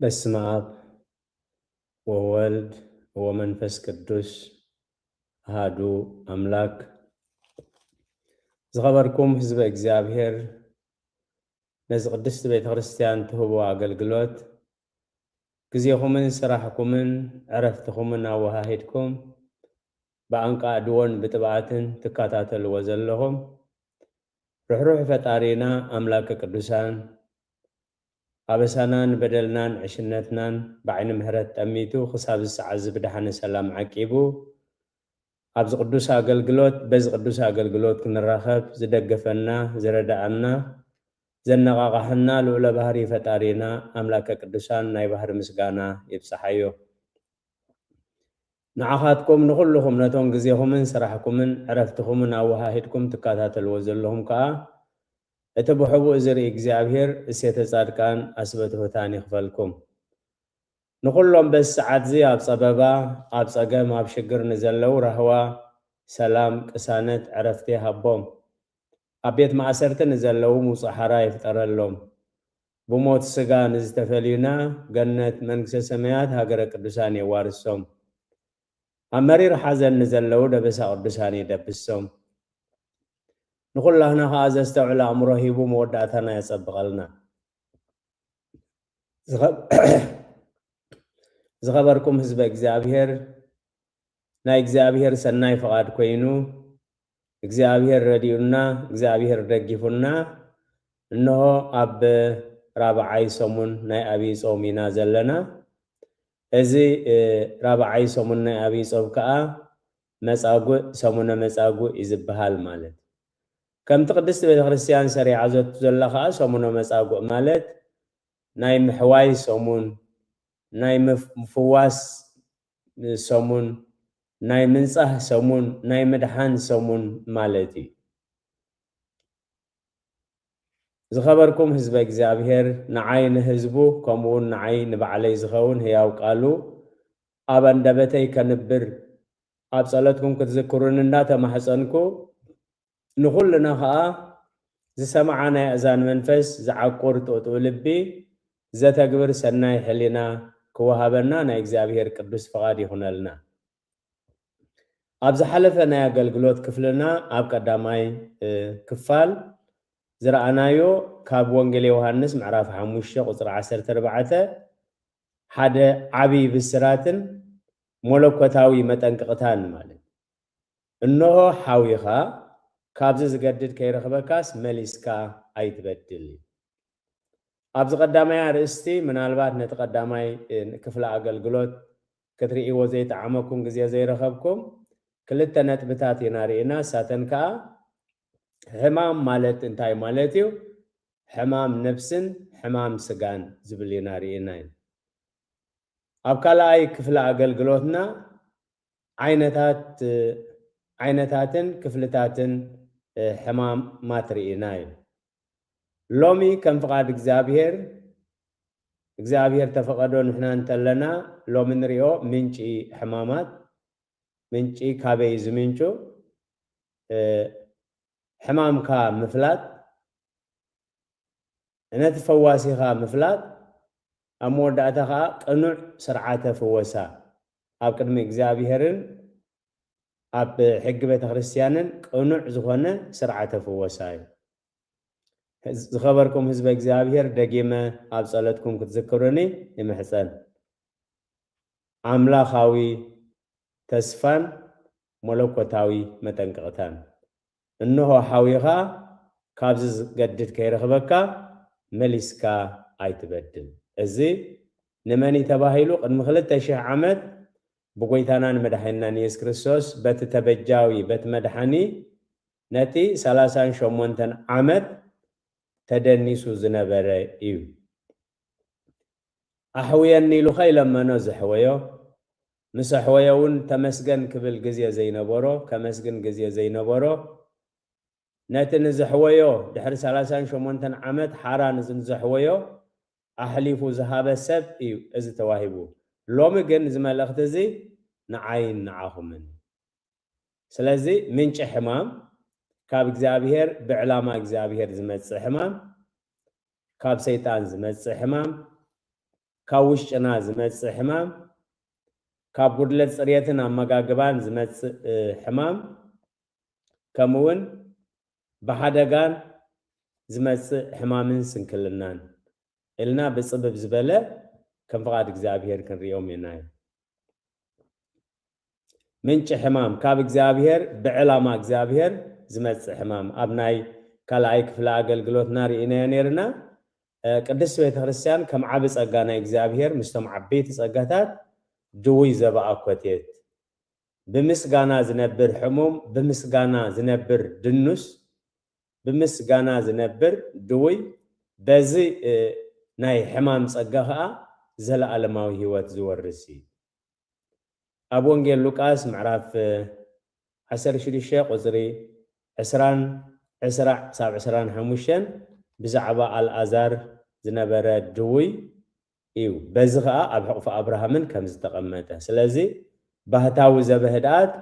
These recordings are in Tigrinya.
በስመ አብ ወወልድ ወመንፈስ ቅዱስ አሐዱ አምላክ። ዝኸበርኩም ህዝበ እግዚአብሔር ነዚ ቅድስት ቤተ ክርስቲያን ትህቦ አገልግሎት ጊዜኹምን ስራሕኩምን ዕረፍትኹምን አወሃሂድኩም በአንቃ ድዎን ብጥብዓትን ትከታተልዎ ዘለኹም ርኅሩሕ ፈጣሪና አምላከ ቅዱሳን አበሳናን በደልናን ዕሽነትናን በዓይኒ ምህረት ጠሚቱ ክሳብ ዝሰዓዝ ብድሓነ ሰላም ዓቂቡ ኣብዚ ቅዱስ አገልግሎት በዚ ቅዱስ አገልግሎት ክንራኸብ ዝደገፈና ዝረዳአና ዘነቃቃሕና ልዑለ ባህሪ ፈጣሪና አምላከ ቅዱሳን ናይ ባህሪ ምስጋና ይብፅሓዮ። ንዓኻትኩም ንኩልኩም ነቶም ግዜኹምን ስራሕኩምን ዕረፍትኹምን አወሃሂድኩም ትከታተልዎ ዘለኹም ከዓ እቲ ብሕቡእ ዝርኢ እግዚአብሔር እሴተ ጻድቃን አስበ ትሑታን ይኽፈልኩም። ንኩሎም በዚ ሰዓት እዚ ኣብ ፀበባ ኣብ ፀገም ኣብ ሽግር ንዘለው ረህዋ ሰላም ቅሳነት ዕረፍቲ ሃቦም። ኣብ ቤት ማእሰርቲ ንዘለው ምውፁእ ሓራ ይፍጠረሎም። ብሞት ስጋ ንዝተፈልዩና ገነት መንግስተ ሰማያት ሃገረ ቅዱሳን የዋርሶም። ኣብ መሪር ሓዘን ንዘለው ደበሳ ቅዱሳን ይደብሶም። ንኩላህና ከዓ ዘስተውዕል ኣእምሮ ሂቡ መወዳእታና የፀብቐልና። ዝኸበርኩም ህዝበ እግዚአብሔር ናይ እግዚአብሔር ሰናይ ፍቓድ ኮይኑ እግዚአብሔር ረዲኡና እግዚአብሔር ደጊፉና እነሆ ኣብ ራብዓይ ሰሙን ናይ ኣብይ ጾም ኢና ዘለና። እዚ ራብዓይ ሰሙን ናይ ኣብይ ጾም ከዓ መጻጉዕ ሰሙነ መጻጉዕ እዩ ዝበሃል ማለት ከምቲ ቅድስቲ ቤተ ክርስቲያን ሰሪዓ ዘቱ ዘላ ከዓ ሰሙነ መጻጉዕ ማለት ናይ ምሕዋይ ሰሙን ናይ ምፍዋስ ሰሙን ናይ ምንጻህ ሰሙን ናይ ምድሓን ሰሙን ማለት እዩ። ዝኸበርኩም ህዝበ እግዚአብሔር ንዓይ ንህዝቡ ከምኡውን ንዓይ ንባዕለይ ዝኸውን ህያው ቃሉ ኣብ አንደበተይ ከንብር ኣብ ጸሎትኩም ክትዝክሩን እናተማሕፀንኩ ንኩልና ከዓ ዝሰማዓ ናይ እዛን መንፈስ ዝዓቁር ጥጡእ ልቢ ዘተግብር ሰናይ ሕሊና ክወሃበና ናይ እግዚአብሔር ቅዱስ ፍቓድ ይኹነልና። ኣብ ዝሓለፈ ናይ አገልግሎት ክፍልና ኣብ ቀዳማይ ክፋል ዝረአናዮ ካብ ወንጌል ዮሃንስ ምዕራፍ 5 ቁፅሪ 14 ሓደ ዓብይ ብስራትን መለኮታዊ መጠንቅቕታን ማለት እነሆ ሓዊኻ ካብዚ ዝገድድ ከይረኽበካስ መሊስካ ኣይትበድል። ኣብዚ ቀዳማይ አርእስቲ ምናልባት ነቲ ቀዳማይ ክፍለ አገልግሎት ክትርእይዎ ዘይተዓመኩም ግዜ ዘይረኸብኩም ክልተ ነጥብታት ኢና ርኢና። ሳተን ከዓ ሕማም ማለት እንታይ ማለት እዩ፣ ሕማም ነፍስን ሕማም ስጋን ዝብል ኢና ርኢና። ኣብ ካልኣይ ክፍለ አገልግሎትና ዓይነታትን ክፍልታትን ሕማማት ርኢና እዩ። ሎሚ ከም ፍቓድ እግዚአብሔር ተፈቐዶ ንሕና እንተለና ሎሚ ንሪኦ ምንጪ ሕማማት ምንጪ ካበይ ዝምንጩ ሕማምካ ምፍላጥ ነቲ ፈዋሲኻ ምፍላጥ ኣብ መወዳእታ ከዓ ቅኑዕ ስርዓተ ፍወሳ ኣብ ቅድሚ እግዚአብሔርን ኣብ ሕጊ ቤተ ክርስቲያንን ቅኑዕ ዝኾነ ስርዓተ ፍወሳ እዩ። ዝኸበርኩም ህዝበ እግዚአብሔር ደጊመ ኣብ ጸሎትኩም ክትዝክሩኒ ይምሕፀን። ኣምላኻዊ ተስፋን መለኮታዊ መጠንቅቕታን እነሆ ሓዊኻ ካብዚ ዝገድድ ከይረኽበካ መሊስካ ኣይትበድል። እዚ ንመኒ ተባሂሉ ቅድሚ 2000 ዓመት ብጎይታናን መድሓኒናን ኢየሱስ ክርስቶስ በቲ ተበጃዊ በቲ መድሓኒ ነቲ 38 ዓመት ተደኒሱ ዝነበረ እዩ። ኣሕውየኒ ኢሉ ኸይለመኖ ዘሕወዮ ምስ ኣሕወዮ እውን ተመስገን ክብል ግዜ ዘይነበሮ ከመስግን ግዜ ዘይነበሮ ነቲ ንዘሕወዮ ድሕሪ 38 ዓመት ሓራ ንዘሕወዮ ኣሕሊፉ ዝሃበ ሰብ እዩ እዚ ተዋሂቡ። ሎሚ ግን እዚ መልእኽቲ እዚ ንዓይን ንዓኹምን። ስለዚ ምንጪ ሕማም ካብ እግዚአብሔር ብዕላማ እግዚአብሔር ዝመጽእ ሕማም ካብ ሰይጣን ዝመጽእ ሕማም كاوشنا زمت حمام كابودلت صريتنا أمجاجبان زمت حمام كمون بحدقان زمت حمامن سنكلنان إلنا بسبب زبالة كم فقاد إجزابير كن ريوم يناي منش حمام كاب إجزابير بعلامة إجزابير زمت حمام أبناي كلايك فلاقل قلوت ناري إنا نيرنا قدس بيت خريستيان كم عبس أجانا إجزابير مستمع بيت أجاتات دوي زبا أكوتيت بمسجانا زنبر حموم بمسجانا زنبر دنوس بمسجانا زنبر دوي بزي ناي حمام صقها زل علماوي هوات زورسي أبو انجيل لوكاس معرف حسر شريشة قزري عسران ساب عسران حموشن بزعبا الأزار زنبر دوي إيو بزغا أبحق فأبراهامن كم زتقمته سلازي بهتاو زبهدات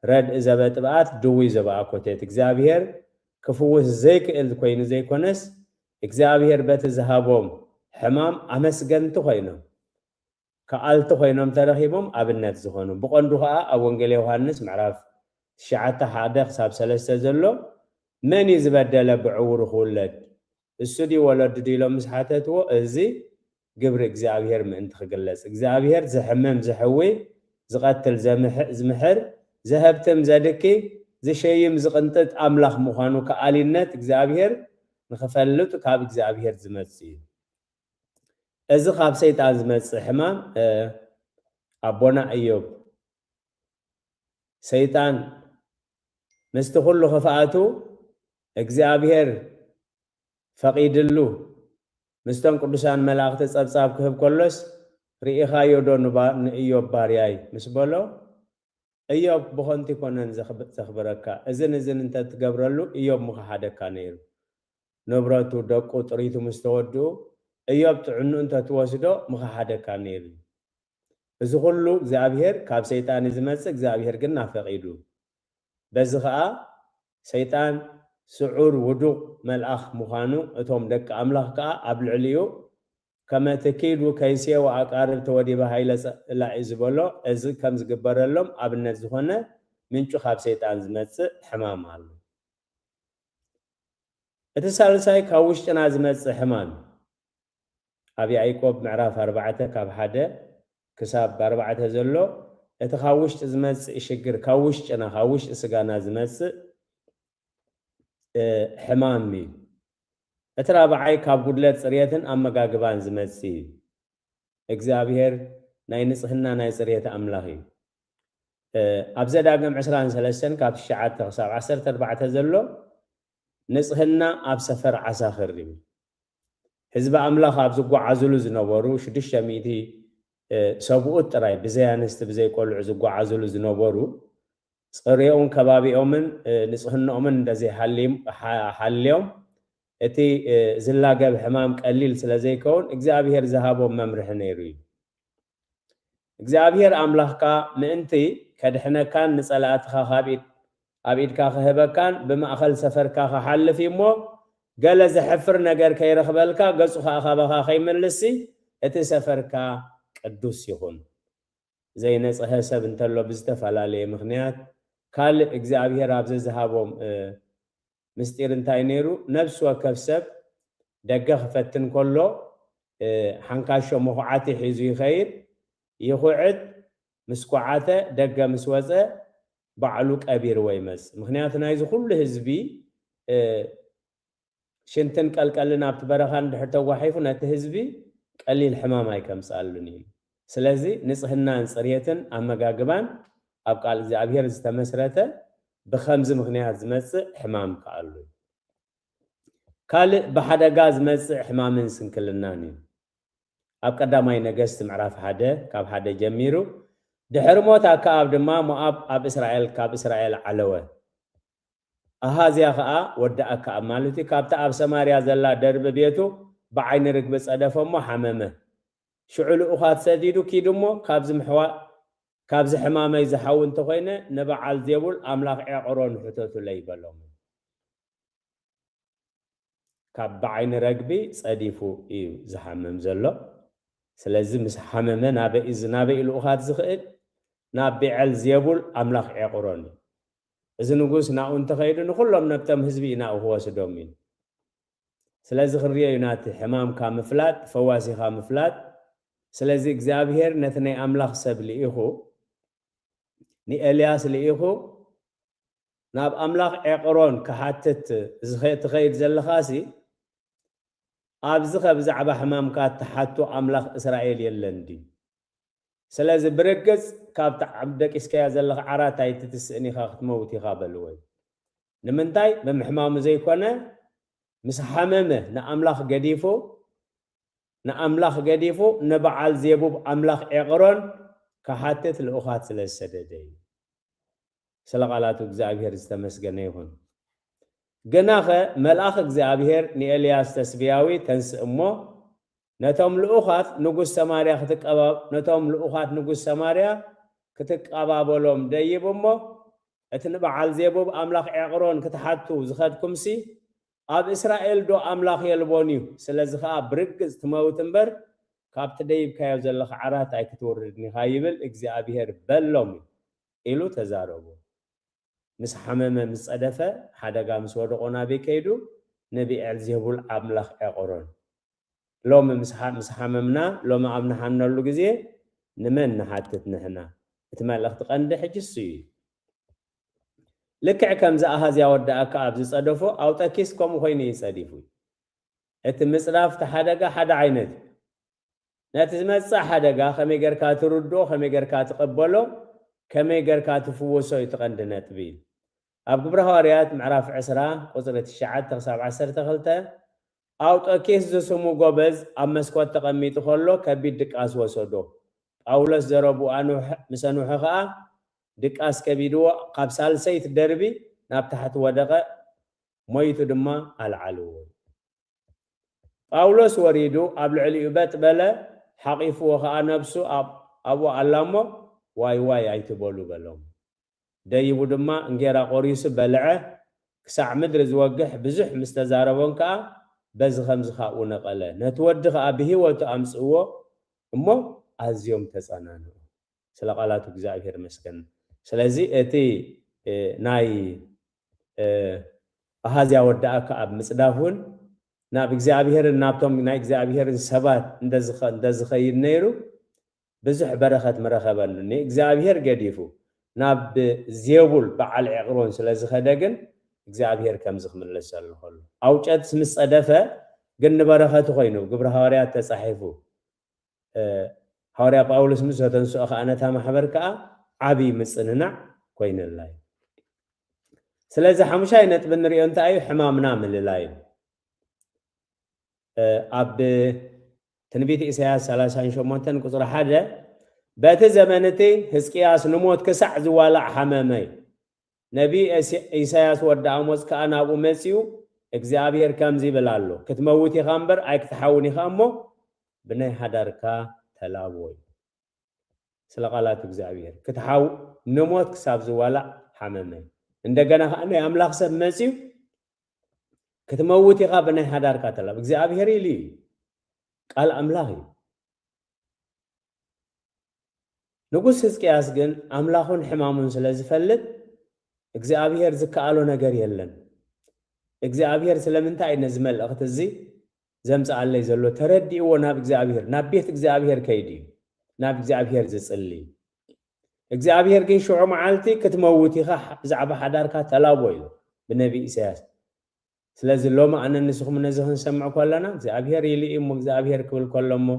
رد زبتبات دوي زبا أكوتيت إكزابير كفوز زيك الكوين زي كونس إكزابير بتزهابهم حمام أمسجن تخينهم كأل تخينهم ترخيبهم أبنت زخونهم بقندوها أونجيل يوحنس معرف شعته حادق ساب سلسة زلو من يزبدل بعور خولد السودي ولد ديلو مسحاتته أزي قبر إكزابير من أنت خجلس إكزابير زحمم زحوي زقتل زمحر ذهبتم زادكي زي شيء مزقنتت أملاخ مخانو كألينات إكزابير نخفلتو كاب إكزابير زمتسي إذا خاب سيطان زمتس حمام أبونا أيوب سيطان مستخلو خفاءتو إكزابير فقيد اللو مستن قدسان ملاقت تصاب كهب كلس رئيخا يودو إيوب بارياي مسبولو إيوب بخونتي كونن زخبركا إذن انت تقبرلو إيوب مخحادكا نيرو نبراتو دقو طريتو مستودو إيوب تعنو انت تواسدو مخحادكا نيرو إذا خلو زابير كاب سيطان زمسك زابير قلنا فقيدو بزخا سيطان سعور ودوق ملأخ مخانو اتهم دك أملاخ كا قبل عليو كما تكيدو كيسيا وعقارب تودي بهاي لا إزبولو إز كم زقبر لهم أبن الزخونة منشو خاب سيطان زمتس حمام عالو اتسالساي كاوشتنا زمتس حمام أبي عيكوب معراف 4 كاب حدا كساب 4 زلو اتخاوشت زمتس إشقر كاوشتنا خاوشت إسقانا زمتس حمامي اترابعي كاب قدلت صريتن أما قاقبان زمتسي إكزابير ناي نصحنا ناي صريت أملاهي أبزاد أقام 23 كاب الشعات تغساب 14 زلو نصحنا أب سفر عساخر ريم حزب أملاخ أبزقوا عزلو زنوبرو شدش ميتي سابقوت تراي بزيانست بزي قولو عزقوا عزلو زنوبرو صريون كبابي أمن نصحنا أمن دزي حاليوم اتي زلاقة بحمام قليل سلازي كون إكزابير زهابو ممرح نيروي إكزابير أملاحكا مئنتي كدحنا كان نسألات خابيد أبيد كاخهبا كان بما أخل سفر كاخ حل في مو قال زحفر نقر كي رخبالكا قصو خاخابا خاخي من لسي اتي سفر كا قدوس يخون زي ناس أهسب انتلو بزتفعل عليه مغنيات كال إكزابير أبزي زهابو مستير انتاي نيرو نفس وكفسب دقا خفتن كله حنكاشو مخوعاتي حيزو خير يخوعد مسكوعاته دقا مسوزة بعلوك أبير ويمس مخنياتنا يزو كل هزبي شنتن قلقلنا بتبرخان دحرتو وحيفو نتهزبي قليل حمام هايكم سألوني سلازي نصحنا انصريتن أما قاقبان أبقال زي أبير زتمسرته بخمس مغنيات زمسح حمام قالوا قال بحدا غاز مسح حمام سنكلناني اب قداماي نغست معراف حدا كاب حدا جميرو دحر موت اكاب دما مواب اب اسرائيل كاب اسرائيل علوه اهازيا خا ودا اكاب مالتي كابتا اب سماريا زلا درب بيتو بعين ركب صدفمو حممه شعل اخات سديدو كيدمو كابز محوا كابز حمامي زحاو انت خوينه نبعال زيبول املاخ عقرون حتوتو لي بلوم كاب بعين ركبي صديفو ايو زحمم زلو سلازم مسحممه نابي إذ الأخات زخئل نابي عل زيبول أملاخ عقروني إذا نقول ناون تخيل نخلهم نبتم حزبي ناو هو سدومين سلازم خريه يناتي حمام كامفلات فواسي كامفلات سلازم إجزابير نثني أملاخ سب لإيخو ني إلياس لإيخو ناب أملاخ عقرون كحاتت زخيت خير زلخاسي أبزخ بزعبة حمام كات تحتو أملاخ إسرائيل يلندي سلازم بركز كابت عبدك إسكايا زلخ عراتاي تتسئني خاخت موتي خابلوي نمنتاي بمحمام زي كونه مسحممه نأملاخ قديفو نبعال زيبوب أملاخ عقرون كحاتت الأخات سلسددي سلقالاتو እግዚአብሔር ዝተመስገነ ይሁን ገናኸ መልአኽ እግዚአብሔር ንኤልያስ ተስቢያዊ ተንስእሞ ነቶም ልኡኻት ንጉስ ሰማርያ ክትቀባበሎም ደይብሞ እቲ ንበዓል ዜቡብ ኣምላኽ ዕቅሮን ክትሓቱ ዝኸድኩምሲ ኣብ እስራኤል ዶ ኣምላኽ የልቦን እዩ ስለዚ ከዓ ብርግፅ ትመውት እምበር ካብቲ ደይብካዮ ዘለኻ ዓራት ኣይክትወርድኒ ኢኻ ይብል እግዚአብሔር በሎም ኢሉ ተዛረቡ مس حمامه مس صدفه حدغا مس ودقونا بكيدو نبي الزيبول املاح اقرون لوم مس حمامنا لوم ابنا حنلو غزي نمن نحتت نحنا اتملخت قند حجسي لك كم ذا هذا وداك ابز صدفو اوطكيس كم خويني يصدفو ات مصراف تحدغا حد عينت نتزمص حدغا خمي غركا تردو خمي غركا تقبلو كمي غركا تفوسو يتقندنت بيل أب قبر هواريات معرف عسرة قصرة الشعاد تغساب عسر تغلته أو تأكيس زسمو قبز أما سكوات تقميت خلو كبير دك أس وسودو أولس زربو أنو مسانو حقا دك أس كبيرو قابسال سيت دربي نابتحت ودقة ميتو دما العلو أولس وريدو أبل عليوبات بلا حقيفو وخا نفسو أبو علامو واي عيتبولو بلوم دايبو دما انجيرا قريس بلعه كسع مدر زوقح بزح مستزاربون كا بز خمس خاو نقله نتودخ ابيه وتامصو امو ازيوم تصانانو سلاقالاتو እግዚአብሔር መስገን ስለዚህ እቲ ናይ አሃዚያ ወዳአካ አብ ምጽዳፉን ናብ እግዚአብሔር ናብቶም ናይ እግዚአብሔርን ሰባት እንደዝኸይድ ነይሩ ብዙሕ በረኸት መረኸበሉ እግዚአብሔር ገዲፉ ناب زيبول بعل عقرون سلازي خدقن እግዚአብሔር ከም ዝኽምለስ አልሆል አውጨት ምስ ጸደፈ ግን በረኸቱ ኮይኑ ግብረ ሐዋርያት ተጻሒፉ ሐዋርያ ጳውሎስ ምስ ተንሱ አኻነታ ማህበር ከአ ዓቢ ምጽንናዕ ኮይነላይ ስለዚህ ሐሙሻይ ነጥብ ንሪኦ እንታይ ሕማምና ምልላይ አብ ትንቢት ኢሳይያስ 38 ቁጥር 1 بات زمانتي حزقياس نموت كسع زوالع حمامي نبي إيساياس ودع موز كأنا أبو مسيو እግዚአብሔር ከምዚ በላሎ ክትመውት ይኻምበር አይክትሐውን ይኻሞ ብናይ ሓዳርካ ተላቦይ ስለቃላት እግዚአብሔር ክትሐው ንሞት ክሳብ ዝዋላ ሓመመ እንደገና ኻነ አምላኽ ሰብ መሲው ክትመውት ይኻ ብናይ ሓዳርካ ተላብ እግዚአብሔር ኢሊ ቃል አምላኽ ንጉስ ሕዝቅያስ ግን አምላኹን ሕማሙን ስለዝፈልጥ እግዚአብሔር ዝከአሎ ነገር የለን እግዚአብሔር ስለምንታይ ነዝ መልእኽት እዚ ዘምጻአለይ ዘሎ ተረዲእዎ ናብ እግዚአብሔር ናብ ቤት እግዚአብሔር ከይዲ ናብ እግዚአብሔር ዝጽሊ እግዚአብሔር ግን ሽዑ መዓልቲ ክትመውት ኢኻ ብዛዕባ ሓዳርካ ተላቦ ኢሉ ብነቢ ኢሳያስ ስለዚ ሎማ ኣነ ንስኹም ነዚ ክንሰምዕ ከለና እግዚአብሔር ይልኢሞ እግዚአብሔር ክብል ከሎሞ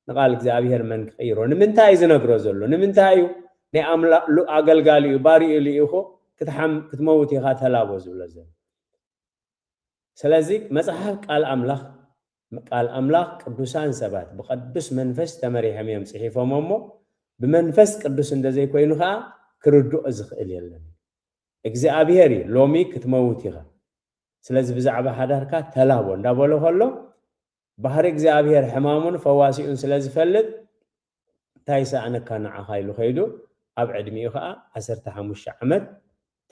نقال እግዚአብሔር መን ቀይሮ ንምንታይ ዝነግሮ ዘሎ ንምንታይ ናይ አምላኽ አገልጋሊ ባሪ ኢሊኢኹ ክትመውት ኢኻ ተላቦ ዝብለ ዘሎ ስለዚህ መጽሐፍ ቃል አምላኽ ቅዱሳን ሰባት በቅዱስ መንፈስ ተመሪሐም ጽሒፎም እሞ በመንፈስ ቅዱስ እንደዘይ ኮይኑ ኻ ክርዱእ ዝኽእል የለን እግዚአብሔር ሎሚ ክትመውት ኢኻ ስለዚህ ብዛዕባ ሓዳርካ ተላቦ እንዳበሎ ከሎ ባህር እግዚአብሔር ሕማሙን ፈዋሲኡን ስለዝፈልጥ ታይሳ አነካ ንዓኻ ኢሉ ኸይዱ ኣብ ዕድሚኡ ኸኣ 15 ዓመት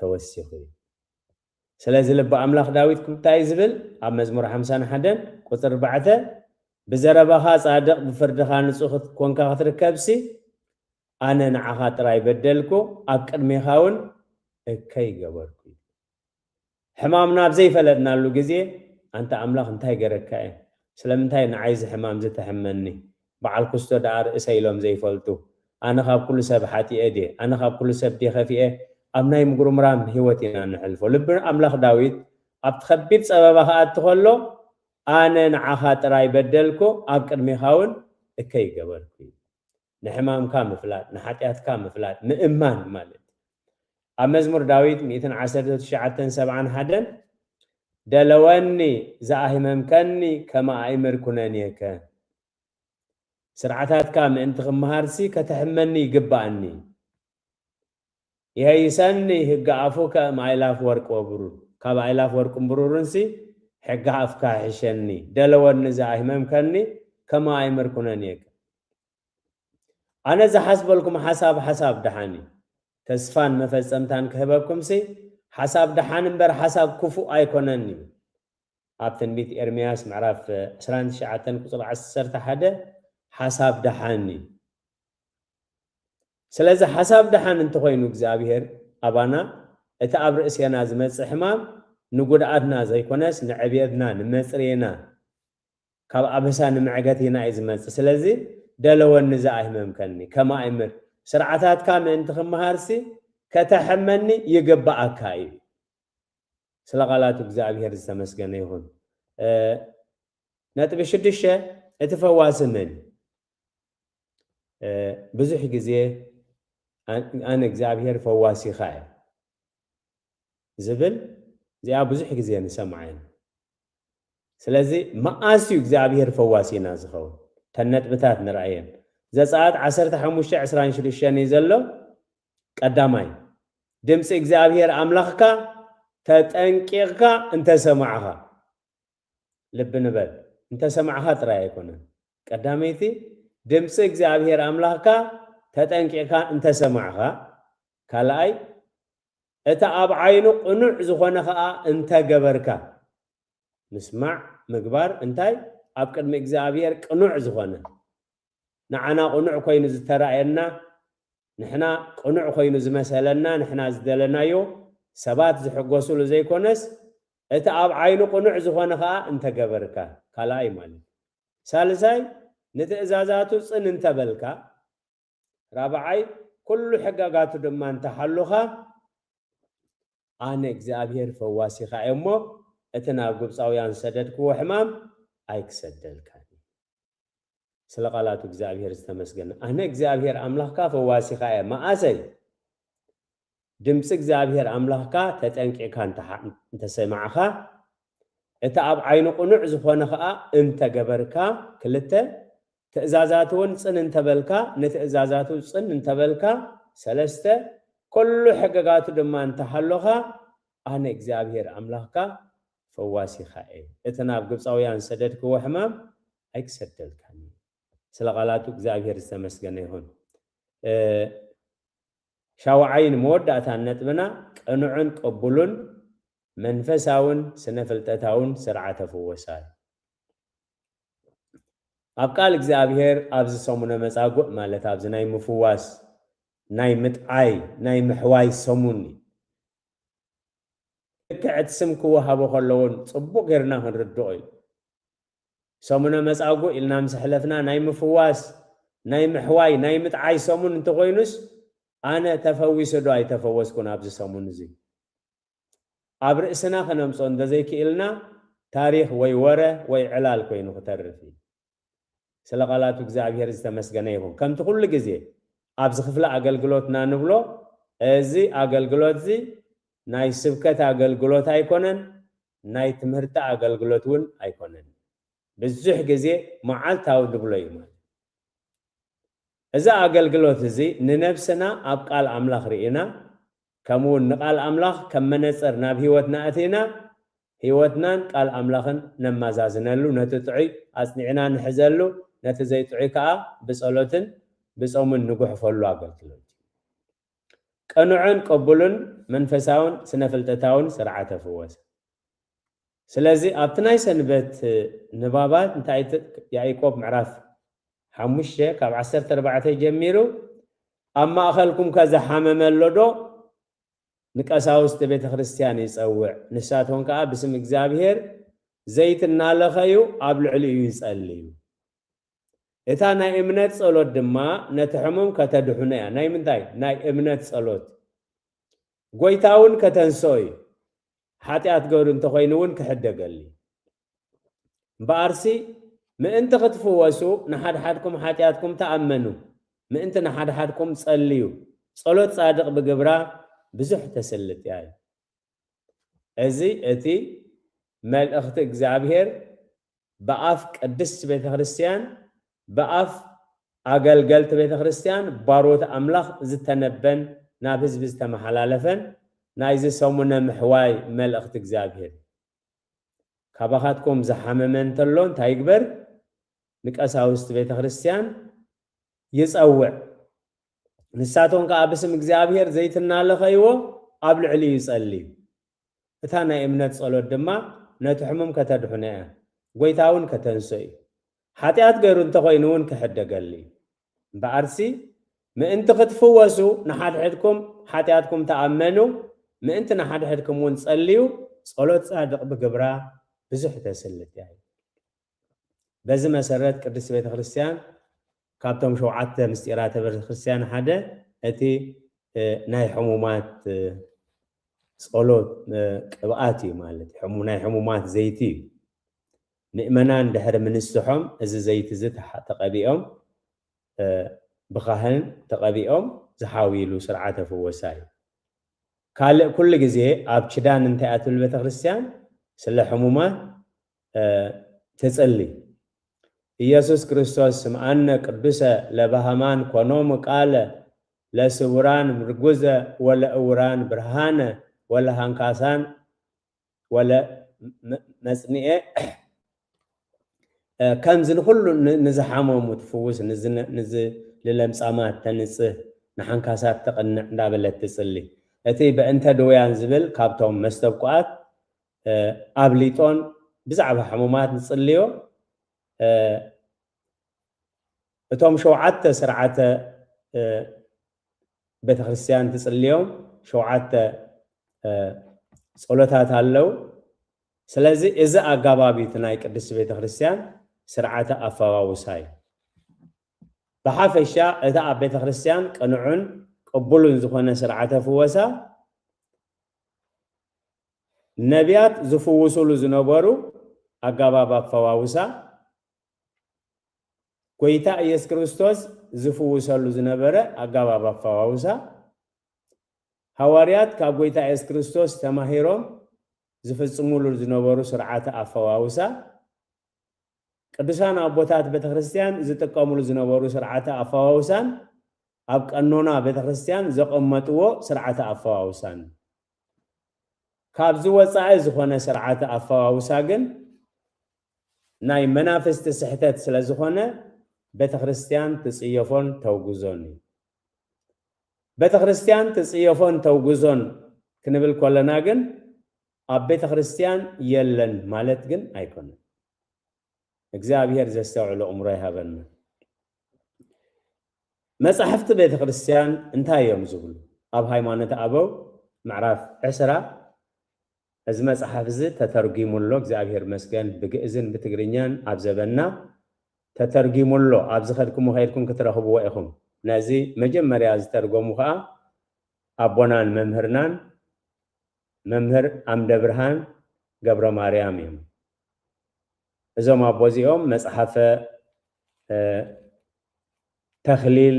ተወሲኹ ስለዚህ ልብ አምላኽ ዳዊት እንታይ ዝብል ኣብ መዝሙር 51 ቁጥር 4 بزربها صادق بفردها نصوخ كونكا خطركبسي أنا نعها تراي بدلكو أكر ميخاون كي جبركو حمامنا بزي فلدنا له جزء أنت أملاخ انتهي جركاي سلام انتهي نعايز حمام زي تحملني بعل كستو دار إسايلهم زي فلتو أنا خاب كل سب حاتي أدي أنا خاب كل سب دي خفيه أمناي مقرم رام هوتنا نحلفه لبن أملاخ داويد أبتخبيت سببها أتخلو أنا نعها تراي بدلكو أكر ميخاون كي جبركو نحمام كام فلات نحاتيات كام فلات نإمان مالت أمزمور داويد 119 حدن دلواني زاهمم كني كما أيمر كنانيك سرعتات كام انت غمهارسي كتحمني قبعني يهيسني هقا عفوك ما إلاف ورق وبرور كابا إلاف ورق وبرورنسي حقا عفكا حشني دلواني زاهمم كني كما أيمر كنانيك أنا زحسب لكم حساب دحاني تسفان مفزمتان كهبكم سي حساب دحان بر حساب كفو أيكونني أبتن بيت إرمياس معرف سران شعاتن قصر عسرت حدا حساب دحاني سلازة حساب دحان انتخوينو كزابيهر أبانا اتقاب رئيسينا زمت حمام نقود أدنا زي كونس نعبيدنا نمسرينا كاب أبسا نمعقتنا إزمت سلازي دلو النزاعه ممكنني كما أمر سرعتات كام انت خمهارسي كتحملني يقبع كاي سلغالاتو እግዚአብሔር ዝተመስገነ ይሁን ነጥብ 6 የተፈዋስምን ብዙሕ ጊዜ አነ እግዚአብሔር ፈዋሲ ኻይ ዝብል ዚያ ብዙሕ ጊዜ ንሰማዓን ስለዚህ ማአስዩ እግዚአብሔር ፈዋሲና ዝኸው ተነጥብታት ንራእየን ዘጸአት 15:26 ይዘሎ ቀዳማይ ድምጽ እግዚአብሔር አምላኽካ ተጠንቂቕካ እንተ ሰማዕኻ ልብ ንበል እንተ ሰማዕኻ ጥራይ ኣይኮነን ቀዳመይቲ ድምጽ እግዚአብሔር አምላኽካ ተጠንቂቕካ እንተ ሰማዕኻ ካልኣይ እታ ኣብ ዓይኑ ቅኑዕ ዝኾነ ኸኣ እንተ ገበርካ ምስማዕ ምግባር እንታይ ኣብ ቅድሚ እግዚአብሔር ቅኑዕ ዝኾነ ንዓና ቅኑዕ ኮይኑ ዝተራእየና ንሕና ቅኑዕ ኮይኑ ዝመሰለና ንሕና ዝደለናዮ ሰባት ዝሕጎሱሉ ዘይኮነስ እቲ ኣብ ዓይኑ ቅኑዕ ዝኾነ ኸኣ እንተገበርካ ካልኣይ ማለት ሳልሳይ ንትእዛዛቱ ፅን እንተበልካ ራብዓይ ኩሉ ሕጋጋቱ ድማ እንተሓሉኻ ኣነ እግዚአብሔር ፈዋሲኻ እሞ እቲ ናብ ግብፃውያን ሰደድክዎ ሕማም ኣይክሰደልካን ስለ ቃላቱ እግዚአብሔር ዝተመስገነ ኣነ እግዚአብሔር ኣምላኽካ ፈዋሲኻ እየ መዓሰይ ድምፂ እግዚአብሔር ኣምላኽካ ተጠንቂቕካ እንተሰማዕኻ እቲ ኣብ ዓይኑ ቅኑዕ ዝኾነ ኸኣ እንተገበርካ ክልተ ትእዛዛቱ እውን ፅን እንተበልካ ንትእዛዛቱ ፅን እንተበልካ ሰለስተ ኩሉ ሕግጋቱ ድማ እንተሃለኻ ኣነ እግዚአብሔር ኣምላኽካ ፈዋሲኻ እየ እቲ ናብ ግብፃውያን ሰደድክዎ ሕማም ኣይክሰደልካን ስለ ቃላቱ እግዚአብሔር ዝተመስገነ ይሁን ሻውዓይን መወዳእታን ነጥብና ቅኑዕን ቅቡሉን መንፈሳውን ስነፍልጠታውን ስርዓተ ፍወሳይ ኣብ ቃል እግዚአብሔር ኣብዚ ሰሙነ መጻጉዕ ማለት ኣብዚ ናይ ምፍዋስ ናይ ምጥዓይ ናይ ምሕዋይ ሰሙን ልክዕቲ ስም ክወሃቦ ከለውን ፅቡቅ ጌርና ክንርድኦ እዩ ሰሙነ መጻጉዕ ኢልና ምስ ሕለፍና ናይ ምፍዋስ ናይ ምሕዋይ ናይ ምጥዓይ ሰሙን እንተኮይኑስ ኣነ ተፈዊሰ ዶ ኣይተፈወስኩን ኣብዚ ሰሙን እዚ ኣብ ርእስና ክነምፆ እንደዘይክኢልና ታሪክ ወይ ወረ ወይ ዕላል ኮይኑ ክተርፍ እዩ ስለ ቃላቱ እግዚአብሔር ዝተመስገነ ይሁን ከምቲ ኩሉ ግዜ ኣብዚ ክፍለ ኣገልግሎትና ንብሎ እዚ ኣገልግሎት እዚ ናይ ስብከት ኣገልግሎት ኣይኮነን ናይ ትምህርቲ ኣገልግሎት እውን ኣይኮነን ብዙሕ ግዜ መዓልታዊ ንብሎ እዩ ማለት እዚ ኣገልግሎት እዚ ንነፍስና ኣብ ቃል ኣምላኽ ርኢና ከምኡውን ንቃል ኣምላኽ ከም መነፅር ናብ ሂወትና ኣቲና ሂወትናን ቃል ኣምላኽን ነማዛዝነሉ ነቲ ጥዑይ ኣፅኒዕና ንሕዘሉ ነቲ ዘይጥዑይ ከዓ ብጸሎትን ብጾምን ንጉሕፈሉ ኣገልግሎት ቅኑዕን ቅቡልን መንፈሳውን ስነፍልጠታውን ስርዓተ ፍወሳ ስለዚህ ኣብትናይ ሰንበት ንባባት እንታይ ያዕቆብ ምዕራፍ 5 ካብ 14 ጀሚሩ ኣብ ማእኸልኩም ከዝሓመመሎ ዶ ንቀሳውስቲ ቤተ ክርስቲያን ይጸውዕ ንሳቶም ከዓ ብስም እግዚአብሔር ዘይት እናለኸዩ ኣብ ልዕሊኡ ይጸልዩ እታ ናይ እምነት ጸሎት ድማ ነቲ ሕሙም ከተድሑነ እያ ናይ ምንታይ ናይ እምነት ጸሎት ጎይታውን ከተንሶይ ሓጢአት ገሩ እንተኾይኑ እውን ክሕደገሊ በኣርሲ ምእንቲ ክትፍወሱ ንሓድሓድኩም ሓጢአትኩም ተኣመኑ ምእንቲ ንሓድሓድኩም ጸልዩ ጸሎት ጻድቕ ብግብራ ብዙሕ ተስልጥ እያ እዚ እቲ መልእኽቲ እግዚአብሔር በኣፍ ቅድስት ቤተ ክርስቲያን በኣፍ ኣገልገልቲ ቤተ ክርስቲያን ባሮት ኣምላኽ ዝተነበን ናብ ህዝቢ ዝተመሓላለፈን ናይዚ ሰሙነ ምሕዋይ መልእኽቲ እግዚአብሔር ካባኻትኩም ዝሓመመ እንተሎ እንታይ ይግበር ንቀሳውስቲ ቤተ ክርስቲያን ይጸውዕ ንሳቶም ከዓ ብስም እግዚአብሔር ዘይት እናለኸይዎ ኣብ ልዕሊኡ ይጸልዩ እታ ናይ እምነት ጸሎት ድማ ነቲ ሕሙም ከተድሑነ እያ ጎይታውን ከተንሶይ ሓጢአት ገይሩ እንተኾይኑ እውን ክሕደገሊ በኣርሲ ምእንቲ ክትፍወሱ ንሓድሕድኩም ሓጢአትኩም ተኣመኑ ምእንቲ ንሓድሕድኩም እውን ጸልዩ ጸሎት ጻድቕ ብግብራ ብዙሕ ተስልጥ እያ በዚ መሰረት ቅድስት ቤተ ክርስቲያን ካብቶም 7 ምስጢራተ ቤተ ክርስቲያን ሓደ እቲ ናይ ሕሙማት ጸሎት ቅብኣት እዩ ማለት ናይ ሕሙማት ዘይቲ እዩ ምእመናን ድሕሪ ምንስሖም እዚ ዘይቲ እዚ ተቐቢኦም ብኻህን ተቐቢኦም ዝሓዊሉ ስርዓተ ፍወሳ እዩ ካልእ ኩሉ ግዜ ኣብ ችዳን እንታይ ኣትብል ቤተ ክርስቲያን ስለ ሕሙማት ትጽልይ ኢየሱስ ክርስቶስ ስምዓነ ቅዱሰ ለባህማን ኮኖሙ ቃለ ለስውራን ምርጉዘ ወለእውራን ብርሃነ ወለሃንካሳን ወለመጽኒኤ ከምዚ ንኩሉ ንዝሓመሙ ትፍውስ ንለምጻማት ተንጽህ ንሓንካሳት ተቐንዕ እንዳበለት ትጽልይ እቲ በእንተ ድውያን ዝብል ካብቶም መስተብቋት ኣብሊጦን ብዛዕባ ሕሙማት ንጽልዮ እቶም 7 ስርዓተ ቤተ ክርስቲያን ትጽልዮም 7 ጸሎታት ኣለው ስለዚ እዚ ኣጋባቢት ናይ ቅድስት ቤተ ክርስቲያን ስርዓተ ኣፈዋውሳ እዩ ብሓፈሻ እታ ኣብ ቤተ ክርስቲያን ቅኑዕን ቅቡልን ዝኾነ ስርዓተ ፍወሳ ነቢያት ዝፍውሱሉ ዝነበሩ ኣጋባብ ኣፈዋውሳ ጎይታ ኢየሱስ ክርስቶስ ዝፍውሰሉ ዝነበረ ኣጋባብ ኣፈዋውሳ ሐዋርያት ካብ ጎይታ ኢየሱስ ክርስቶስ ተማሂሮም ዝፍጽሙሉ ዝነበሩ ስርዓተ ኣፈዋውሳ ቅዱሳን ኣቦታት ቤተ ክርስቲያን ዝጥቀሙሉ ዝነበሩ ስርዓተ ኣፈዋውሳን ኣብ ቀኖና ቤተ ክርስቲያን ዘቐመጥዎ ስርዓተ ኣፈዋውሳን ካብዚ ወፃኢ ዝኾነ ስርዓተ ኣፈዋውሳ ግን ናይ መናፍስቲ ስሕተት ስለ ዝኾነ ቤተ ክርስቲያን ትጽየፎን ተውግዞን እዩ ቤተ ክርስቲያን ትጽየፎን ተውግዞን ክንብል ከለና ግን ኣብ ቤተ ክርስቲያን የለን ማለት ግን ኣይኮነን እግዚአብሔር ዘስተውዕሎ እምሮ ይሃበና መጽሐፍቲ ቤተ ክርስቲያን እንታይ እዮም ዝብሉ ኣብ ሃይማኖት ኣበው ምዕራፍ 10 እዚ መጽሐፍ እዚ ተተርጊሙሎ እግዚአብሔር መስገን ብግእዝን ብትግርኛን ኣብ ዘበና ተተርጊሙሎ ኣብ ዝኸድኩም ኸይድኩም ክትረኽብዎ ኢኹም ነዚ መጀመርያ ዝተርጎሙ ከዓ ኣቦናን መምህርናን መምህር ኣምደ ብርሃን ገብረ ማርያም እዮም እዞም ኣቦዚኦም መጽሐፈ ተኽሊል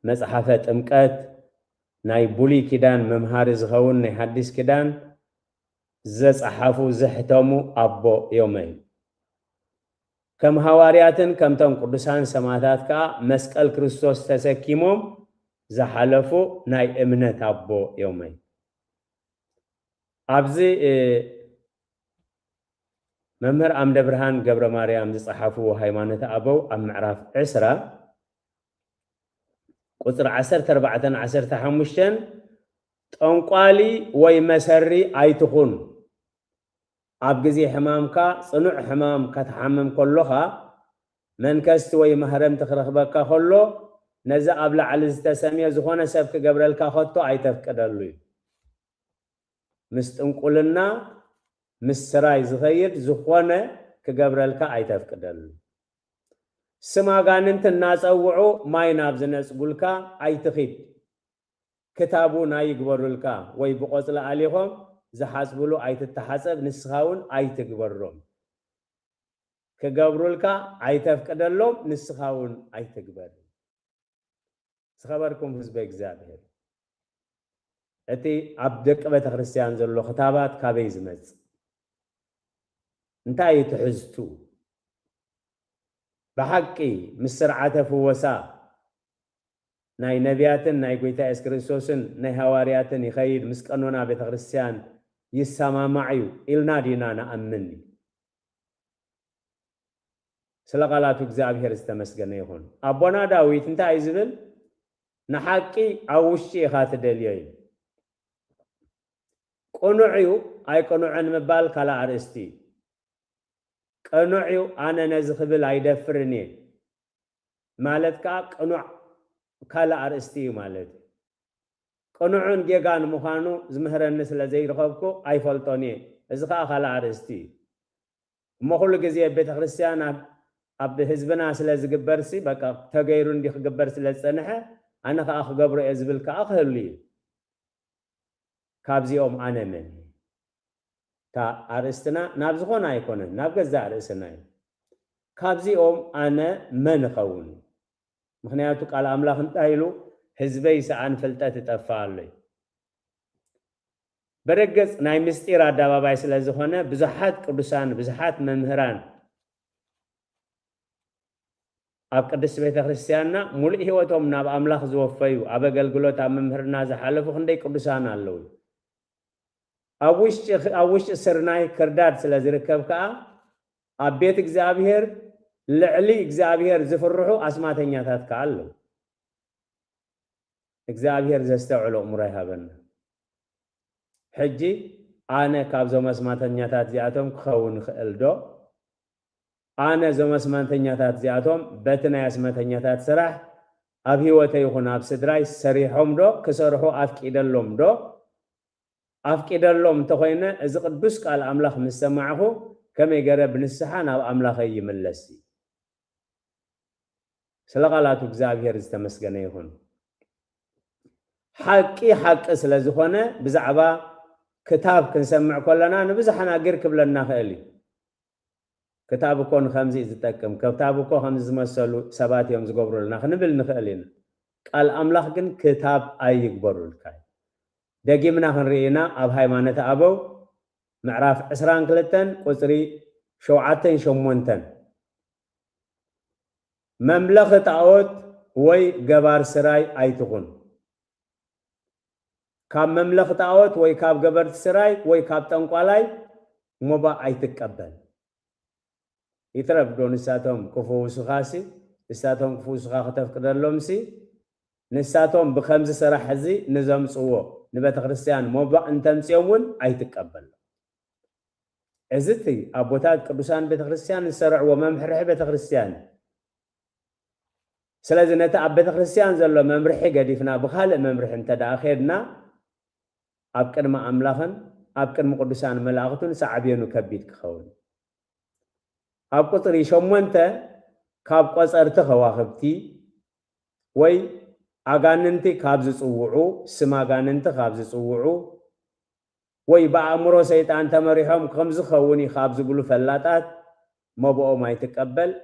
መጽሐፈ ጥምቀት ናይ ብሉይ ኪዳን መምሃሪ ዝኸውን ናይ ሓዲስ ኪዳን ዘጸሓፉ ዘሕተሙ ኣቦ እዮም እዮም ከም ሐዋርያትን ከምቶም ቅዱሳን ሰማዕታት ከዓ መስቀል ክርስቶስ ተሰኪሞም ዝሓለፉ ናይ እምነት ኣቦ እዮም እዮም ኣብዚ መምህር ኣምደ ብርሃን ገብረ ማርያም ዝጸሓፍዎ ሃይማኖት ኣበው ኣብ ምዕራፍ 10 ቁጥር 14-15 ጠንቋሊ ወይ መሰሪ ኣይትኹን أبجزي حمامك صنع حمام كتحمم كلها من كست وي محرم تخرخبك خلو نزا أبلع على التسمية زخونة سبك قبل الكاخوتو عيتفك دلوي مستنقلنا مسراي زغير زخونة كقبل الكا عيتفك دلوي سما غاننت الناس أوعو ما ينابز الناس قولكا عيتخيد كتابو ناي قبرلكا وي بقوصل عليهم زحاسبلو عيت التحاسب نسخاون عيت قبرهم كقبرلكا عيتفك دلوم نسخاون عيت قبرهم سخبركم حزب እግዚአብሔር እቲ ኣብ ደቀ ቤተ ክርስቲያን ዘሎ ክታባት ካበይ ዝመጽ እንታይ ትሕዝቱ በሐቂ ምስርዓተ ፍወሳ ናይ ነቢያትን ናይ ጎይታ ኢየሱስ ክርስቶስን ናይ ሐዋርያትን ይኸይድ ምስ ቀኖና ቤተ ክርስቲያን ይሰማማዑ ኢልና ዲና ንኣምን ስለ ቃላቱ እግዚአብሔር ዝተመስገነ ይሁን አቦና ዳዊት እንታይ ዝብል نحكي أوشي خات دليل قنوعيو أي قنوعن مبال كلا عرستي قنوعيو أنا نزخبل عيدفرني مالتك قنوع كلا عرستي مالت قنوعن جيغان مخانو زمهر الناس لزي رخبكو أي فلطوني إزخا كلا عرستي مخلو جزية بيت خريستيان أب حزبنا سلازق برسي بقى تغيرون دي خبر سلازنها أنا كأخ قبر إزبل كأخ لي كابزيوم أنا من تا أرستنا نابزخون أيكونه نابجز أرستنا كابزيوم أنا من خون مخنياتك على أملاك انتهيلو حزبي سعان فلتات تفعل لي برجز ناي مستيرا دابا بايس لزخونه بزحات قدسان بزحات ممهران أب قدس بيت خريستياننا مولئ هوتهم ناب أملاخ زوفيو أبا قلقلوت أممهرنا زحالفو خندي قدسان اللوي أوش سرناي كرداد سلازي ركبكا أب بيت إكزابير لعلي إكزابير زفرحو أسماتين ياتات كالو إكزابير زستوعلو أمري هابنا حجي أنا كابزو مسماتين ياتات زياتهم كخون خلدو أنا زوم اسمنتنياتات زياتهم بتنا اسمنتنياتات سرح أبي وتيخون أب سدراي سريحهم دو كسرحو أفكيدلهم دو أفكيدلهم تخوينا إذا قد بسك على أملاخ مستمعه كما يقرب نسحان أو أملاخ يملسي سلقالاتو እግዚአብሔር ዝተመስገነ ይሁን حق ስለዝኾነ ብዛዕባ ክታብ ክንሰምዕ ከለና ንብዛሕና ግር ክብለና ኽእሊ كتابكون خمسة يتتكم كتابكون خمسة مسلو سبات يوم زقبرو لنا خنبل نخلينا قال أملاخ جن كتاب أي يقبرو الكاي دقيمنا خنرينا أب هاي مانة أبو معرف عسران كلتن قصري شوعتين شمونتن مملكة عود وي جبار سراي أي تكون كاب مملكة عود وي كاب جبار سراي وي كاب تنقلاي مبا أي تقبل يترب دون نساتهم كفو سخاسي نساتهم كفو سخا تفقد اللومسي نساتهم بخمس سراح زي نظام صوو نبات خريستيان موبا انتم سيومون اي تقبل ازتي ابوتات قدوسان بيت خريستيان السرع وممحرح بيت خريستيان سلازي نتا بيت خريستيان زلو ممرحي قديفنا بخالق ممرح انت دا اخيرنا ابقر ما املاخن ابقر مقدوسان ملاغتون سعبينو كبيت كخون أب قطري شمونته كاب قصرت خواخبتي وي أغاننتي كابز صوعو سما أغاننتي كابز صوعو وي بأمرو سيطان تمريحهم خمز خوني خابز قلو فلاتات مبقو ما يتقبل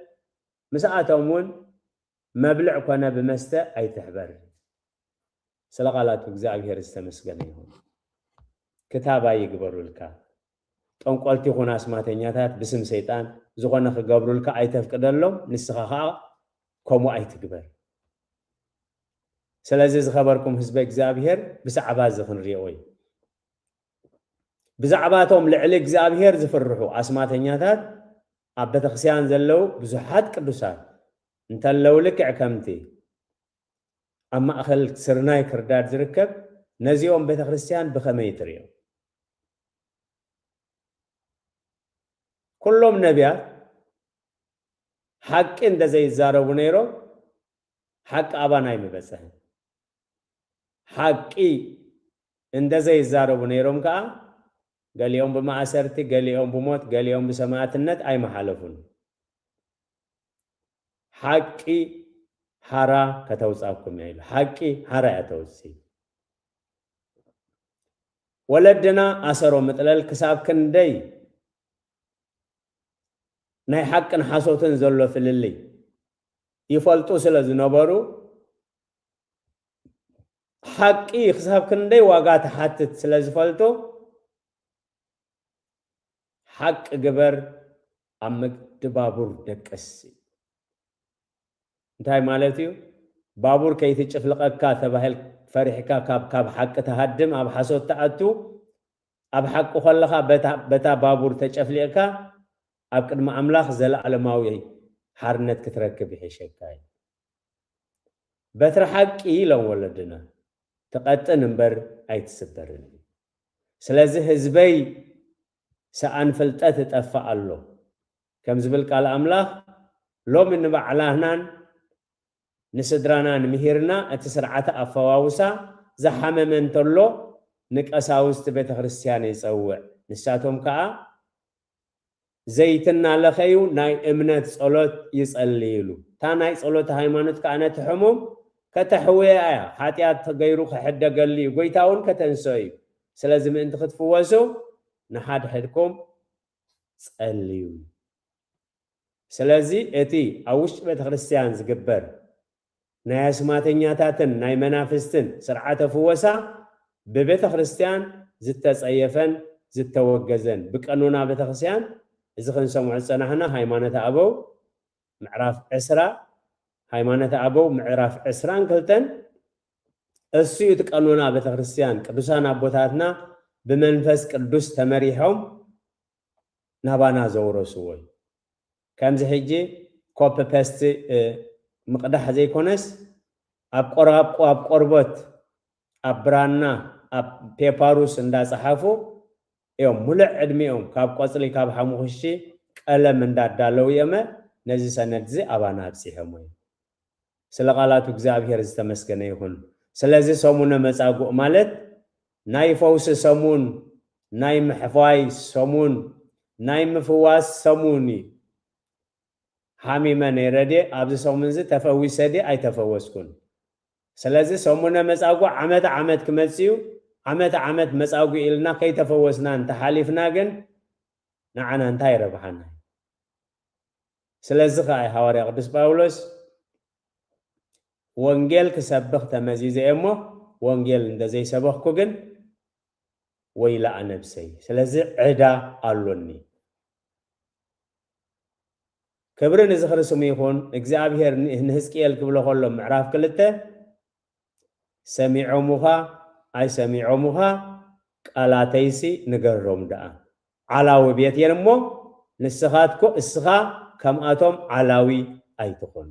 مساعتهم مبلع كنا بمسته أي تحبر سلقالات እግዚአብሔር ይስተመስገን ይሁን كتاب يقبروا لك تنقلتي هنا اسماتنياتات باسم سيطان زغنا خغبروا لك اي تفقدلهم نسخخا كومو اي تقبر سلازي خبركم حزب እግዚአብሔር بسعبا زخن ريوي بزعباتهم لعل እግዚአብሔር زفرحو اسماتنياتات ابته خسيان زلو بزحات قدوسات انت لو لك عكمتي اما اخل سرناي كرداد زركب نزيهم بيت كريستيان بخميتريو كلهم نبيات حق إن زي الزارو نيرو حق أباناي مبسه حقي إن زي الزارو نيروم كا قال يوم بمعسرتي قال يوم بموت قال يوم بسماعة النت أي محالفون حقي حرا كتوصاكم يا حقي حرا يتوصي ولدنا أسرو مثل الكساب كندي ناي حق نحاسوتن زلو في اللي يفلطو سلازي نبرو حقي كساب كندي واقات حاتت سلازي فلطو حق جبر عمك دبابور دكسي انتهي مالتيو بابور كي تشفلقك تبهل فرحكا كاب حق تهدم اب حسوت تاعتو اب حق خلخا بتا بابور تشفلقك اب قدم املاح زلالماوي حرنت كتركب يحشكاي بتر حقي لو ولدنا تقطن انبر ايتسبرن سلازي حزبي سان فلطت تطفى الله كم زبل قال املاح لو من بعلاهنان نسدرانا نمهيرنا اتسرعه افواوسا زحممن تلو نقساوست بيت ክርስቲያን يصوع نساتهم كا زيتنا لخيو ناي امنت صلوت يصليلو تا ناي صلوت هايمانوت كانا تحمم كتحويا حاتيات تغيرو خحدغلي غويتاون كتنسوي سلازي من انت خطفوسو نحد حدكم صليو سلازي اتي اوش بيت ክርስቲያን زغبر ناي اسماتنياتاتن ناي منافستن سرعه فوسا ببيت ክርስቲያን زتتصيفن زتوغزن بقانونا بيت ክርስቲያን اذا خنسمع صنحنا هيمانه ابو معراف اسرا هيمانه ابو معراف اسران كلتن እሱ የተቀኖና ቤተ ክርስቲያን ቅዱሳን አቦታትና በመንፈስ ቅዱስ ተመሪሖም ናባና ዘውረሱ ወይ ከምዚ ሕጂ ኮፒ ፔስት مقدح زي كونس اب قربت ابرانا اب بيباروس اندا صحافو يوم ملع ادميهم كاب قصلي كاب حموخشي قلم اندادالو يمه نزي سند زي ابانا بسيحموي سلا قالاتو እግዚአብሔር ዝተመስገነ ይሁን ስለዚህ ሰሙነ መጻጉዕ ማለት ናይ ፈውስ ሰሙን ናይ ምሕፋይ ሰሙን ናይ ምፍዋስ ሰሙኒ حامي من يردي أبز سومنز تفويس دي أي تفوسكون سلازي سومنا مساقو عمد كمتسيو عمد مساقو إلنا كي تفوسنا انت حالفنا جن نعنا انتهي ربحنا سلازي خاي حواري قدس باولوس وانجيل كسبخ تمزيز امو وانجيل اند زي سبخكو جن ويلا نفسي سلازي عدا قالوني كبرن زخر سميخون እግዚአብሔር ንሕዝቅኤል ክብሎ ከሎ ምዕራፍ 2 ሰሚዖሙኻ አይ ሰሚዖሙኻ ቃላተይሲ ንገሮም ደአ ዓላዊ ቤት የንሞ ንስኻትኮ እስኻ ከምአቶም ዓላዊ አይትኾን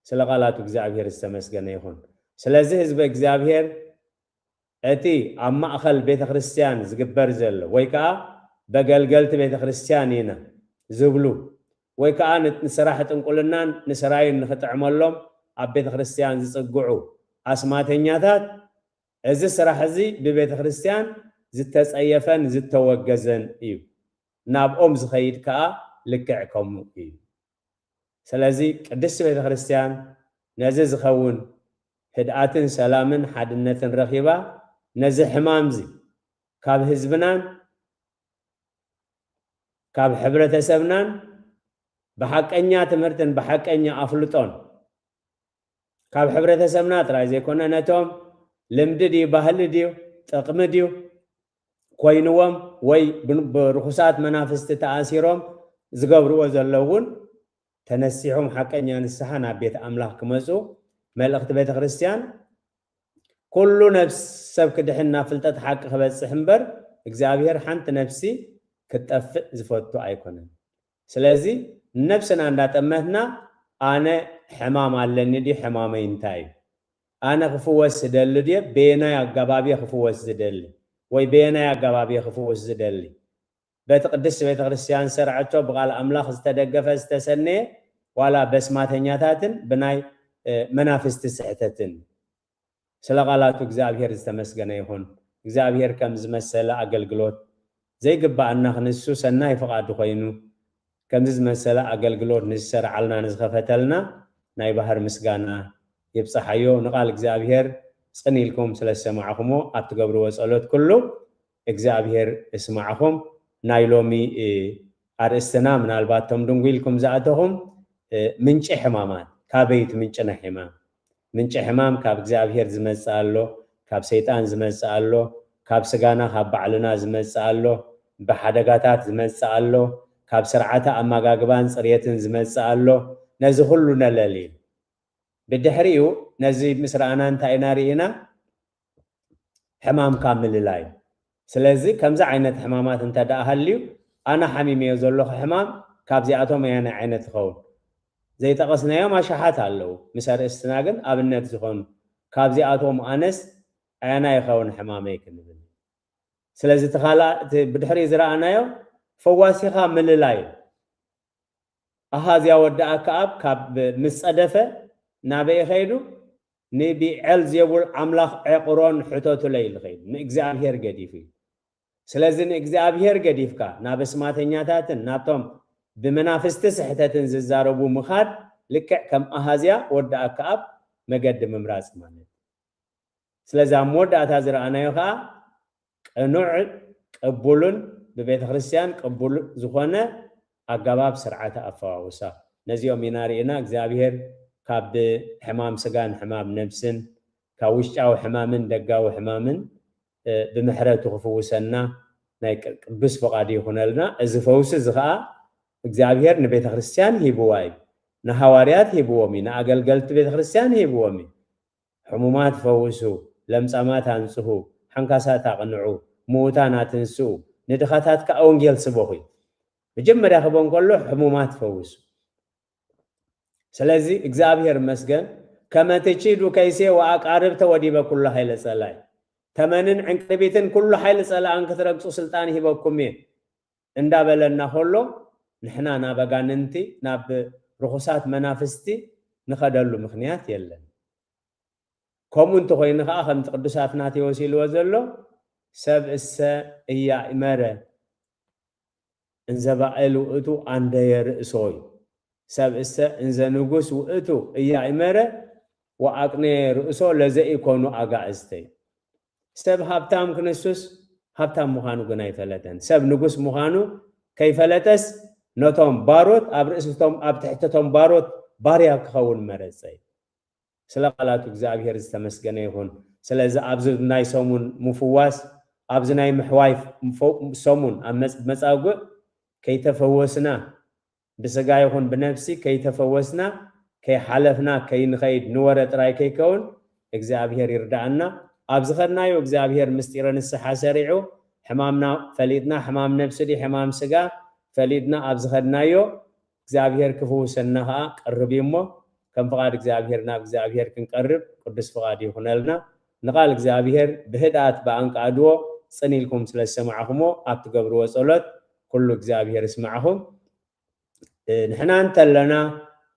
ስለ ቃላቱ እግዚአብሔር ዝተመስገነ ይሁን ስለዚህ ህዝበ እግዚአብሔር እቲ ኣብ ማእኸል ቤተ ክርስቲያን ዝግበር ዘሎ ወይ ከዓ በገልገልቲ ቤተ ክርስቲያን ኢና ዝብሉ ወይ ከዓ ንስራሕ ጥንቁልናን ንስራይን ንኽጥዕመሎም ኣብ ቤተ ክርስቲያን ዝጽግዑ ኣስማተኛታት እዚ ስራሕ እዚ ብቤተ ክርስቲያን ዝተጸየፈን ዝተወገዘን እዩ ናብኦም ዝኸይድ ከዓ ልክዕ ከምኡ እዩ ስለዚ ቅድስቲ ቤተ ክርስቲያን ነዚ ዝኸውን ህድኣትን ሰላምን ሓድነትን ረኺባ ነዚ ሕማምዚ ካብ ህዝብናን ካብ ሕብረተሰብናን بحقኛ ትምህርትን بحقኛ አፍልጦን ካብ ሕብረተሰብና ጥራይ ዘይኮነ ነቶም ልምዲ ዲ ባህል ዲ ጥቅሚ ዲ ኮይንዎም ወይ ብርኹሳት መናፍስቲ ተኣሲሮም ዝገብርዎ ዘለውን ተነሲሖም حقኛ ንስሐ ናብ ቤት ኣምላኽ ክመጹ መልእኽቲ ቤተ ክርስቲያን ኩሉ ነፍስ ሰብ ክድሕና ፍልጠት حق ክበጽሕ እምበር እግዚአብሔር ሓንቲ ነፍሲ ክጠፍእ ዝፈቱ ኣይኮነን ስለዚህ نفسنا عند تمتنا أنا حمام على الندي حمامين تاي أنا خفوس دل دي بينا يا جبابي خفوس دل وي بينا يا جبابي خفوس دل በተቅድስ ቤተክርስቲያን ሰርዓቸው በቃል አምላኽ ዝተደገፈ ዝተሰነየ ዋላ በስማተኛታትን ብናይ መናፍስቲ ስሕተትን ስለቃላቱ እግዚአብሔር ዝተመስገነ ይሁን። እግዚአብሔር ከም ዝመሰለ አገልግሎት ዘይግባአና ክንሱ ሰናይ ፈቃዱ ኮይኑ ከም ዝመሰለ አገልግሎት ንዝሰርዓልና ንዝኸፈተልና ናይ ባህር ምስጋና ይብፅሓዮ። ንቃል እግዚአብሔር ጽኒልኩም ስለሰማዕኹሞ አትገብርዎ ጸሎት ኩሉ እግዚአብሔር እስማዕኹም። ናይ ሎሚ አርእስትና ምናልባቶም ድንጉኢልኩም ዝኣተኹም ምንጭ ሕማማት ካበይት ምንጭና ሕማም ምንጭ ሕማም ካብ እግዚአብሔር ዝመጽእ ኣሎ፣ ካብ ሰይጣን ዝመጽእ ኣሎ፣ ካብ ስጋና ካብ ባዕልና ዝመጽእ ኣሎ፣ ብሓደጋታት ዝመጽእ ኣሎ፣ ካብ ስርዓተ አመጋግባን ጽሬትን ዝመጽእ ኣሎ። ነዚ ኩሉ ነለሊል ብድሕሪኡ ነዚ ምስራእና እንታይ ኢና ርኢና ሕማም ካብ ምልላይ። ስለዚ ከምዚ ዓይነት ሕማማት እንተደኣ ሃልዩ ኣነ ሓሚመዮ ዘለኹ ሕማም ካብዚኣቶም ኣየናይ ዓይነት ይኸውን? ዘይጠቐስናዮም ኣሽሓት ኣለዉ። ምስ ኣርእስትና ግን ኣብነት ዝኾኑ ካብዚኣቶም ኣነስ ኣየናይ ይኸውን ሕማመይ ክንብል። ስለዚ ብድሕሪ ዝረኣናዮ ፈዋሲኻ ምልላይ ኣሃዝያ ወዳኣ ከኣብ ካብ ምስ ጸደፈ ናበይ ኸይዱ ንቢዔል ዜቡል አምላኽ ዕቁሮን ሕቶቱ ላይ ልኸይዱ ንእግዚአብሔር ገዲፍ እዩ። ስለዚ ንእግዚአብሔር ገዲፍካ ናብ እስማተኛታትን ናብቶም ብመናፍስቲ ስሕተትን ዝዛረቡ ምኻድ ልክዕ ከም ኣሃዝያ ወዳኣ ከኣብ መገዲ ምምራፅ ማለት። ስለዚ ኣብ መወዳእታ ዝረኣናዮ ከዓ ቅኑዕ ቅቡልን ብቤተ ክርስቲያን ቅቡል ዝኾነ ኣገባብ ስርዓተ ኣፈዋውሳ ነዚኦም ኢና ርኢና። እግዚአብሔር ካብ ሕማም ስጋን ሕማም ነብስን ካብ ውሽጣዊ ሕማምን ደጋዊ ሕማምን ብምሕረቱ ክፍውሰና ናይ ቅዱስ ፈቃዲ ይኹነልና። እዚ ፈውሲ እዚ ከዓ እግዚአብሔር ንቤተ ክርስቲያን ሂብዋ እዩ፣ ንሃዋርያት ሂብዎም እዩ፣ ንኣገልገልቲ ቤተ ክርስቲያን ሂብዎም እዩ። ሕሙማት ፈውሱ፣ ለምጻማት አንጽሁ፣ ሓንካሳት ኣቕንዑ፣ ምዉታን ኣትንስኡ፣ ንድኻታት ከዓ ወንጌል ስበኹ እዩ። መጀመርያ ክበን ከሎ ሕሙማት ፈውሱ። ስለዚ እግዚአብሔር መስገን ከመ ትቺዱ ከይሴ ወአቃርብ ተወዲበ ኩሉ ኃይለ ጸላይ ተመንን ዕንቅርቢትን ኩሉ ኃይለ ጸላእን ክትረግጹ ስልጣን ሂበኩም እየ እንዳበለና ከሎ ንሕና ናብ ኣጋንንቲ ናብ ርኹሳት መናፍስቲ ንኸደሉ ምክንያት የለን። ከምኡ እንተኮይኑ ከዓ ከምቲ ቅዱስ አትናቴዎስ ኢልዎ ዘሎ ሰብ እሰ ኢያእመረ እንዘ ባዕል ውእቱ አንደየ ርእሶ እዩ። ሰብ እሰ እንዘ ንጉስ ውእቱ ኢያእመረ ወአቅነየ ርእሶ ለዘኢኮኑ አጋእዝተይ። ሰብ ሃብታም ክንሱስ ሃብታም ምዃኑ ግን ኣይፈለጠን። ሰብ ንጉስ ምዃኑ ከይፈለጠስ ነቶም ባሮት ኣብ ርእስቶም ኣብ ትሕተቶም ባሮት ባርያ ክኸውን መረፀ። ስለ ቃላቱ እግዚአብሔር ዝተመስገነ ይኹን። ስለዚ ኣብዚ ናይ ሰሙን ምፍዋስ ኣብዚ ናይ ምሕዋይ ሰሙን ኣብ መጻጉዕ ከይተፈወስና ብስጋ ይኹን ብነፍሲ ከይተፈወስና ከይሓለፍና ከይንኸይድ ንወረ ጥራይ ከይከውን እግዚአብሔር ይርዳእና። ኣብ ዝኸድናዮ እግዚአብሔር ምስጢረ ንስሓ ሰሪዑ ሕማምና ፈሊጥና ሕማም ነፍሲ ዲ ሕማም ስጋ ፈሊጥና ኣብ ዝኸድናዮ እግዚአብሔር ክፍውሰና ከዓ ቀርብ እሞ ከም ፍቃድ እግዚአብሔር ናብ እግዚአብሔር ክንቀርብ ቅዱስ ፍቃድ ይኹነልና። ንቃል እግዚአብሔር ብህድኣት በኣንቃድዎ ጽኒልኩም ስለሰማዕኹሞ ኣብ ትገብርዎ ጸሎት ኩሉ እግዚአብሔር ይስማዕኹም። ንሕና እንተለና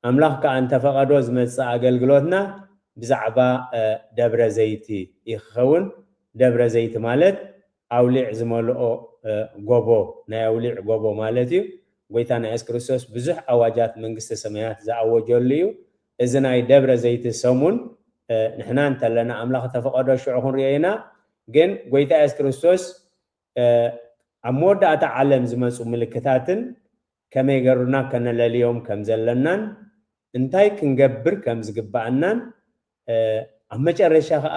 ኣምላኽ ከዓ እንተፈቐዶ ዝመጽእ ኣገልግሎትና ብዛዕባ ደብረ ዘይቲ ይኸውን። ደብረ ዘይቲ ማለት ኣውሊዕ ዝመልኦ ጎቦ ናይ ኣውሊዕ ጎቦ ማለት እዩ። ጎይታና ኢየሱስ ክርስቶስ ብዙሕ ኣዋጃት መንግስተ ሰማያት ዝኣወጀሉ እዩ። እዚ ናይ ደብረ ዘይቲ ሰሙን ንሕና እንተለና ኣምላኽ ተፈቐዶ ሽዑ ክንሪኦ ኢና። ግን ጎይታ ኢየሱስ ክርስቶስ ኣብ መወዳእታ ዓለም ዝመፁ ምልክታትን ከመይ ገሩና ከነለልዮም ከም ዘለናን እንታይ ክንገብር ከም ዝግባአናን ኣብ መጨረሻ ከዓ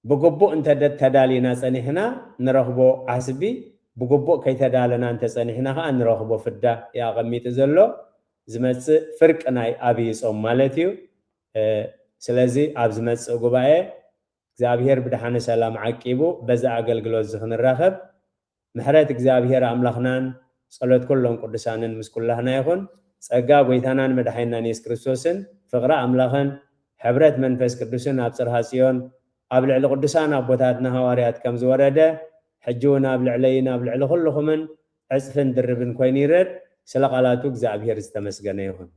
ብግቡእ እንተተዳሊና ጸኒሕና ንረኽቦ ዓስቢ ብግቡእ ከይተዳለና እንተጸኒሕና ከዓ ንረኽቦ ፍዳ ያቐሚጡ ዘሎ ዝመጽእ ፍርቂ ናይ ኣብይ ጾም ማለት እዩ። ስለዚ ኣብ ዝመጽእ ጉባኤ እግዚአብሔር ብድሓነ ሰላም ዓቂቡ በዛ ኣገልግሎት ዝኽንራኸብ ምሕረት እግዚአብሔር ኣምላኽናን ጸሎት ኩሎም ቅዱሳንን ምስ ኩላህና ይኹን። ጸጋ ጎይታናን መድሓኒናን ኢየሱስ ክርስቶስን ፍቕሪ ኣምላኽን ሕብረት መንፈስ ቅዱስን ኣብ ጽርሐ ጽዮን ኣብ ልዕሊ ቅዱሳን ኣቦታትና ሃዋርያት ከም ዝወረደ حجون أبلع لينا أبلع لكلهم عزفن دربن كوين يرد سلقالاتو እግዚአብሔር استمسገነ ይሁን